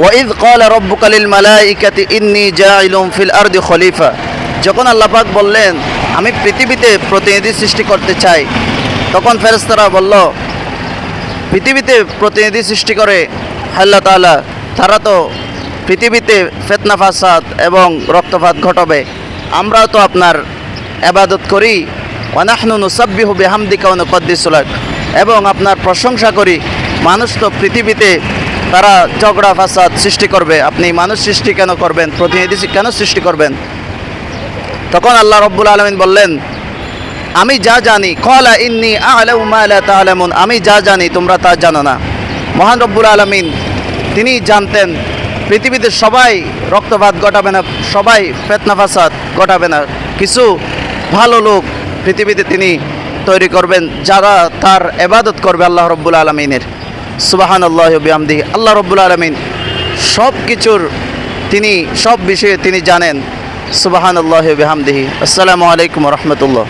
ওয়াইদ ক্বালা রাব্বুকা লিল মালাইকাতি ইন্নী জাইলুন ফিল আরদি খলিফা, যখন আল্লাহ পাক বললেন আমি পৃথিবীতে প্রতিনিধি সৃষ্টি করতে চাই, তখন ফেরেশতারা বলল পৃথিবীতে প্রতিনিধি সৃষ্টি করে আল্লাহ তাআলা, তারা তো পৃথিবীতে ফিতনা ফাসাদ এবং রক্তপাত ঘটাবে, আমরাও তো আপনার ইবাদত করি। ওয়া নাহনু নুসাব্বিহু বিহামদিকা ওয়া নুকদ্দিসু লাক, এবং আপনার প্রশংসা করি। মানুষ তো পৃথিবীতে তারা ঝগড়া ফাসাদ সৃষ্টি করবে, আপনি মানুষ সৃষ্টি কেন করবেন, প্রতিনিধি কেন সৃষ্টি করবেন? তখন আল্লাহ রব্বুল আলামিন বললেন আমি যা জানি, ক্বালা ইন্নী আ'লামু মা লা তা'লামুন, আমি যা জানি তোমরা তা জানো না। মহান রব্বুল আলামিন তিনি জানতেন পৃথিবীতে সবাই রক্তপাত ঘটাবে না, সবাই ফিতনা ফাসাদ ঘটাবে না, কিছু ভালো লোক পৃথিবীতে তিনি তৈরি করবেন যারা তার ইবাদত করবে আল্লাহ রব্বুল আলামিনের। সুবহানাল্লাহি ওয়া বিহামদিহি, আল্লাহ রব্বুল আলামিন সব কিছুর তিনি সব বিষয়ে তিনি জানেন। সুবহানাল্লাহি ওয়া বিহামদিহি। আসসালামু আলাইকুম ওয়া রাহমাতুল্লাহ।